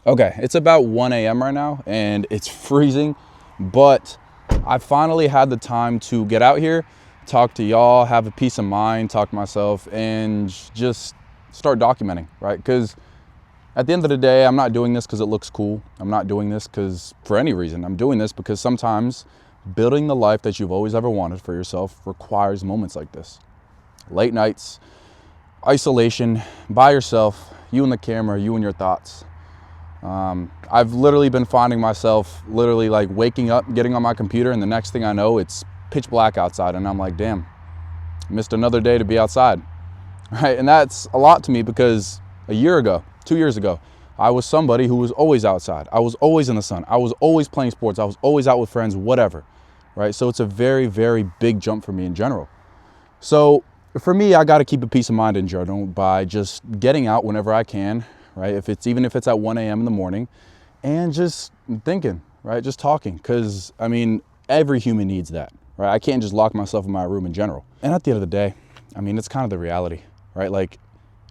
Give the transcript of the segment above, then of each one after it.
Okay, it's about 1 a.m. right now and it's freezing, but I finally had the time to get out here, talk to y'all, have a peace of mind, talk to myself, and just start documenting, right? Because at the end of the day, I'm not doing this because it looks cool. I'm not doing this because for any reason. I'm doing this because sometimes building the life that you've always ever wanted for yourself requires moments like this. Late nights, isolation, by yourself, you and the camera, you and your thoughts. I've literally been finding myself literally like waking up, getting on my computer, and the next thing I know, it's pitch black outside, and I'm like, damn, missed another day to be outside, right? And that's a lot to me because a year ago, 2 years ago, I was somebody who was always outside. I was always in the sun. I was always playing sports. I was always out with friends, whatever, right? So it's a very, very big jump for me in general. So for me, I got to keep a peace of mind in general by just getting out whenever I can, right? Even if it's at 1 a.m. in the morning, and just thinking, right? Just talking, because I mean, every human needs that, right? I can't just lock myself in my room in general. And at the end of the day, I mean, it's kind of the reality, right? Like,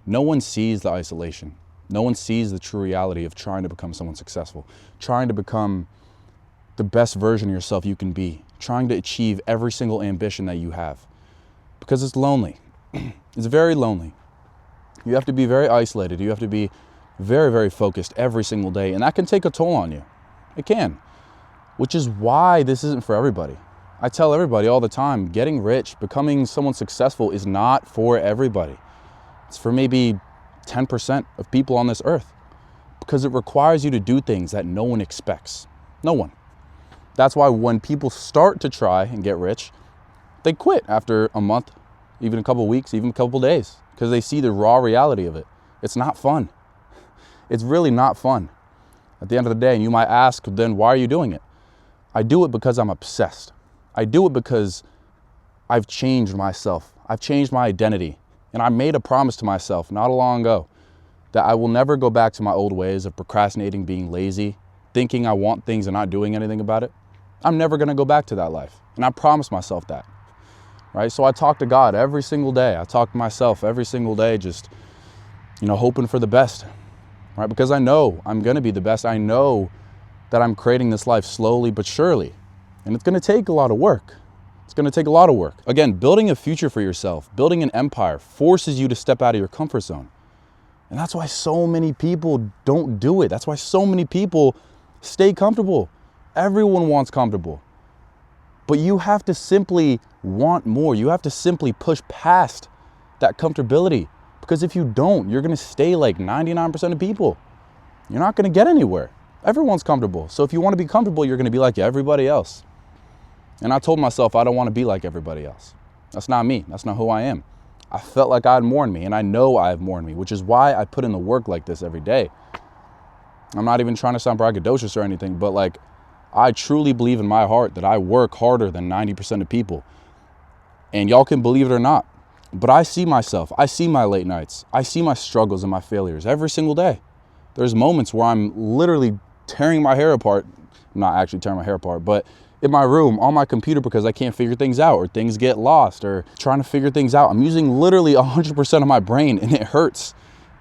no one sees the isolation. No one sees the true reality of trying to become someone successful, trying to become the best version of yourself you can be, trying to achieve every single ambition that you have, because it's lonely. It's very lonely. You have to be very isolated. You have to be very, very focused every single day, and that can take a toll on you. It can, which is why this isn't for everybody. I tell everybody all the time, getting rich, becoming someone successful is not for everybody. It's for maybe 10% of people on this earth, because it requires you to do things that no one expects. No one. That's why when people start to try and get rich, they quit after a month, even a couple of weeks, even a couple of days, because they see the raw reality of it. It's not fun. It's really not fun at the end of the day. And you might ask, then why are you doing it? I do it because I'm obsessed. I do it because I've changed myself. I've changed my identity. And I made a promise to myself not long ago that I will never go back to my old ways of procrastinating, being lazy, thinking I want things and not doing anything about it. I'm never going to go back to that life. And I promised myself that, right? So I talk to God every single day. I talk to myself every single day, just, hoping for the best, right? Because I know I'm going to be the best. I know that I'm creating this life slowly but surely. And it's going to take a lot of work. It's going to take a lot of work. Again, building a future for yourself, building an empire forces you to step out of your comfort zone. And that's why so many people don't do it. That's why so many people stay comfortable. Everyone wants comfortable. But you have to simply want more. You have to simply push past that comfortability. Because if you don't, you're going to stay like 99% of people. You're not going to get anywhere. Everyone's comfortable. So if you want to be comfortable, you're going to be like everybody else. And I told myself I don't want to be like everybody else. That's not me. That's not who I am. I felt like I had more in me, and I know I have more in me, which is why I put in the work like this every day. I'm not even trying to sound braggadocious or anything, but like, I truly believe in my heart that I work harder than 90% of people. And y'all can believe it or not, but I see myself. I see my late nights. I see my struggles and my failures every single day. There's moments where I'm literally tearing my hair apart. I'm not actually tearing my hair apart, but in my room on my computer because I can't figure things out, or things get lost, or trying to figure things out. I'm using literally 100% of my brain, and it hurts.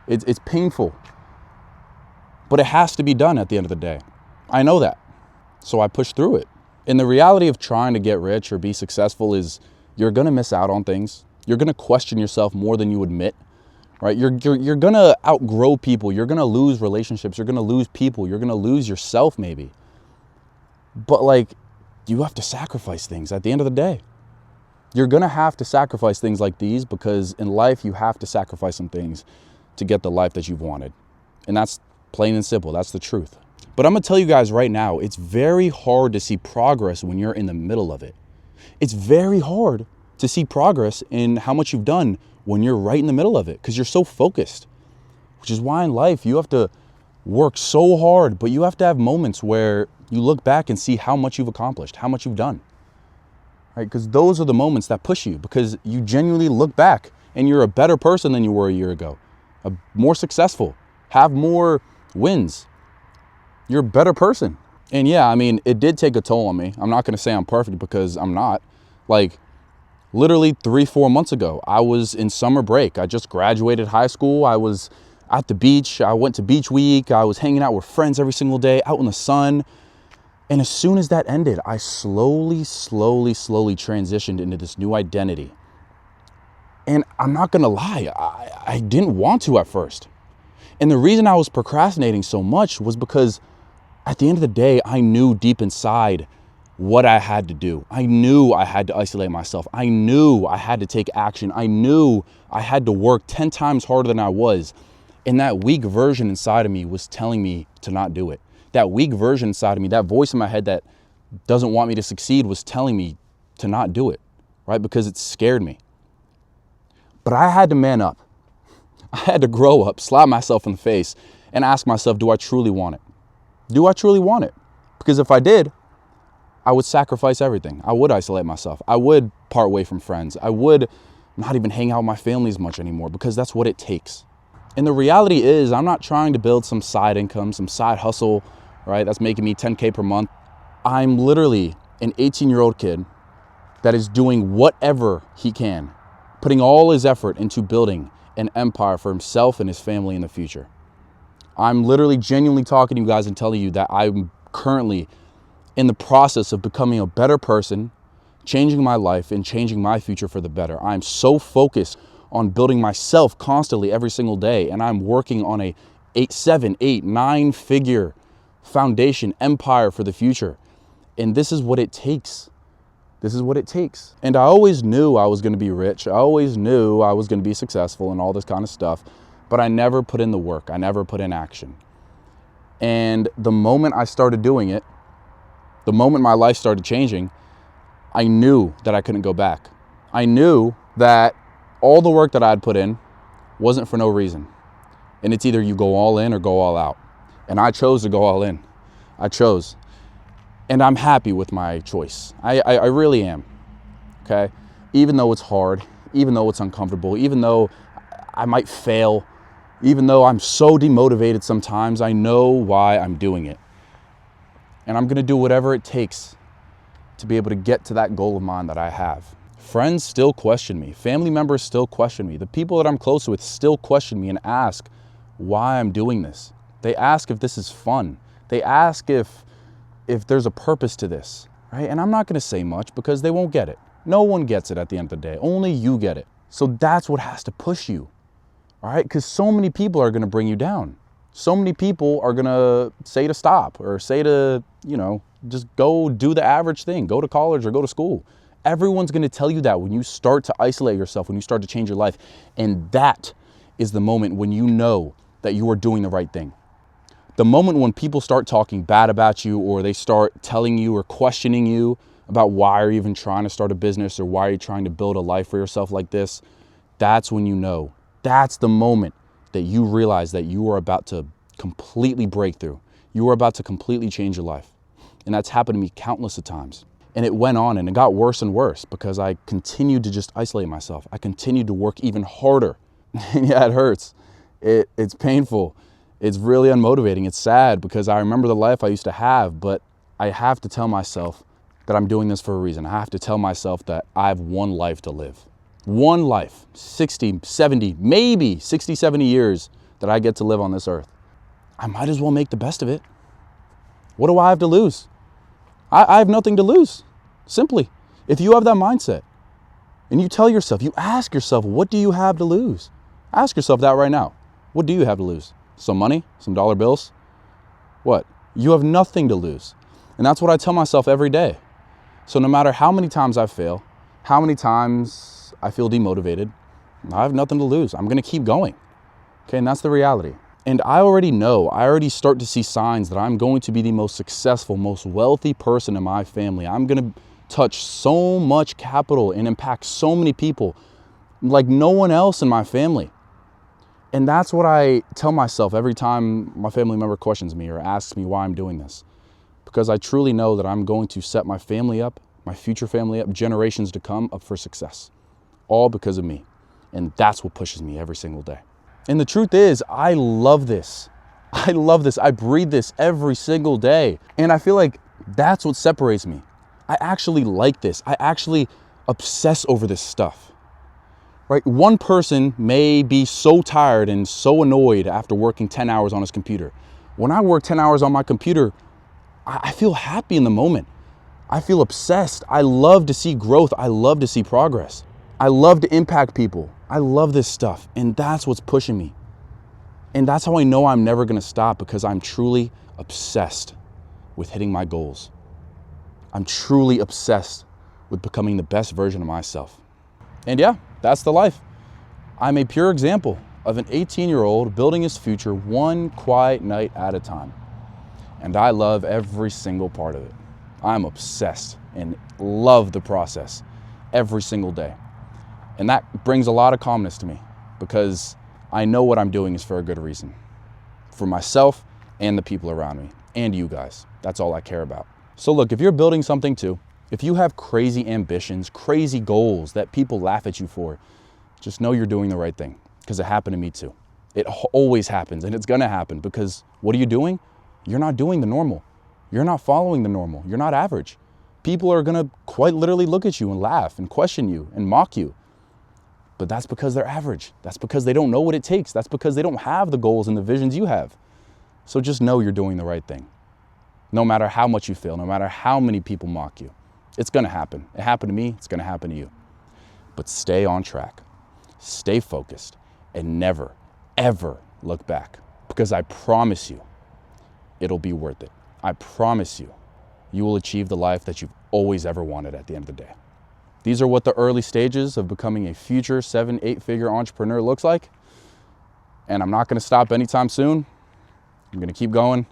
It's painful, but it has to be done at the end of the day. I know that, so I push through it. And the reality of trying to get rich or be successful is you're gonna miss out on things. You're gonna question yourself more than you admit, right? You're gonna outgrow people. You're gonna lose relationships. You're gonna lose people. You're gonna lose yourself maybe. But like, you have to sacrifice things at the end of the day. You're gonna have to sacrifice things like these, because in life you have to sacrifice some things to get the life that you've wanted. And that's plain and simple. That's the truth. But I'm gonna tell you guys right now, it's very hard to see progress when you're in the middle of it. It's very hard to see progress in how much you've done when you're right in the middle of it, because you're so focused. Which is why in life you have to work so hard, but you have to have moments where you look back and see how much you've accomplished, how much you've done, right? Because those are the moments that push you, because you genuinely look back and you're a better person than you were a year ago, more successful, have more wins. You're a better person. And yeah, I mean, it did take a toll on me. I'm not going to say I'm perfect, because I'm not. Like, literally 3-4 months ago, I was in summer break. I just graduated high school. I was at the beach. I went to beach week. I was hanging out with friends every single day, out in the sun. And as soon as that ended, I slowly transitioned into this new identity. And I'm not gonna lie, I didn't want to at first. And the reason I was procrastinating so much was because at the end of the day, I knew deep inside what I had to do. I knew I had to isolate myself. I knew I had to take action. I knew I had to work 10 times harder than I was. And that weak version inside of me was telling me to not do it. That weak version inside of me, that voice in my head that doesn't want me to succeed, was telling me to not do it, right? Because it scared me. But I had to man up. I had to grow up, slap myself in the face, and ask myself, do I truly want it? Do I truly want it? Because if I did, I would sacrifice everything. I would isolate myself. I would part way from friends. I would not even hang out with my family as much anymore, because that's what it takes. And the reality is, I'm not trying to build some side income, some side hustle, right? That's making me 10K per month. I'm literally an 18-year-old kid that is doing whatever he can, putting all his effort into building an empire for himself and his family in the future. I'm literally genuinely talking to you guys and telling you that I'm currently in the process of becoming a better person, changing my life and changing my future for the better. I'm so focused on building myself constantly every single day. And I'm working on a 9-figure foundation empire for the future. And this is what it takes. This is what it takes. And I always knew I was going to be rich. I always knew I was going to be successful and all this kind of stuff. But I never put in the work. I never put in action. And the moment I started doing it, the moment my life started changing, I knew that I couldn't go back. I knew that all the work that I had put in wasn't for no reason. And it's either you go all in or go all out. And I chose to go all in. I chose. And I'm happy with my choice. I really am, okay? Even though it's hard, even though it's uncomfortable, even though I might fail, even though I'm so demotivated sometimes, I know why I'm doing it. And I'm gonna do whatever it takes to be able to get to that goal of mine that I have. Friends still question me. Family members still question me. The people that I'm close with still question me and ask why I'm doing this. They ask if this is fun. They ask if there's a purpose to this, right? And I'm not gonna say much because they won't get it. No one gets it at the end of the day. Only you get it. So that's what has to push you, all right? Because so many people are gonna bring you down. So many people are gonna say to stop or say to, just go do the average thing, go to college or go to school. Everyone's gonna tell you that when you start to isolate yourself, when you start to change your life. And that is the moment when you know that you are doing the right thing. The moment when people start talking bad about you, or they start telling you or questioning you about why are you even trying to start a business, or why are you trying to build a life for yourself like this, that's when you know. That's the moment that you realize that you are about to completely break through. You are about to completely change your life. And that's happened to me countless of times. And it went on and it got worse and worse because I continued to just isolate myself. I continued to work even harder. And yeah, it hurts. It's painful. It's really unmotivating. It's sad because I remember the life I used to have, but I have to tell myself that I'm doing this for a reason. I have to tell myself that I have one life to live. One life, 60, 70, maybe 60, 70 years that I get to live on this earth. I might as well make the best of it. What do I have to lose? I have nothing to lose, simply. If you have that mindset and you tell yourself, you ask yourself, what do you have to lose? Ask yourself that right now. What do you have to lose? Some money? Some dollar bills? What? You have nothing to lose. And that's what I tell myself every day. So no matter how many times I fail, how many times I feel demotivated, I have nothing to lose. I'm going to keep going. Okay, and that's the reality. And I already know, I already start to see signs that I'm going to be the most successful, most wealthy person in my family. I'm going to touch so much capital and impact so many people like no one else in my family. And that's what I tell myself every time my family member questions me or asks me why I'm doing this. Because I truly know that I'm going to set my family up, my future family up, generations to come up for success. All because of me. And that's what pushes me every single day. And the truth is, I love this. I love this. I breathe this every single day. And I feel like that's what separates me. I actually like this. I actually obsess over this stuff. right? One person may be so tired and so annoyed after working 10 hours on his computer. When I work 10 hours on my computer, I feel happy in the moment. I feel obsessed. I love to see growth. I love to see progress. I love to impact people. I love this stuff. And that's what's pushing me. And that's how I know I'm never going to stop, because I'm truly obsessed with hitting my goals. I'm truly obsessed with becoming the best version of myself. And yeah, that's the life. I'm a pure example of an 18-year-old building his future one quiet night at a time. And I love every single part of it. I'm obsessed and love the process every single day. And that brings a lot of calmness to me, because I know what I'm doing is for a good reason. For myself and the people around me and you guys. That's all I care about. So look, if you're building something too, if you have crazy ambitions, crazy goals that people laugh at you for, just know you're doing the right thing, because it happened to me too. It always happens, and it's gonna happen, because what are you doing? You're not doing the normal. You're not following the normal. You're not average. People are gonna quite literally look at you and laugh and question you and mock you. But that's because they're average. That's because they don't know what it takes. That's because they don't have the goals and the visions you have. So just know you're doing the right thing. No matter how much you fail, no matter how many people mock you, it's gonna happen. It happened to me, it's gonna happen to you. But stay on track, stay focused, and never, ever look back. Because I promise you, it'll be worth it. I promise you, you will achieve the life that you've always ever wanted at the end of the day. These are what the early stages of becoming a future 7-8 figure entrepreneur looks like. And I'm not gonna stop anytime soon. I'm gonna keep going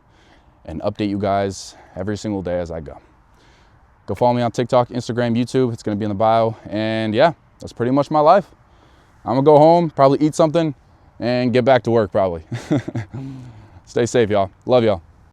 and update you guys every single day as I go. Go follow me on TikTok, Instagram, YouTube. It's gonna be in the bio. And yeah, that's pretty much my life. I'm gonna go home, probably eat something, and get back to work probably. Stay safe, y'all. Love y'all.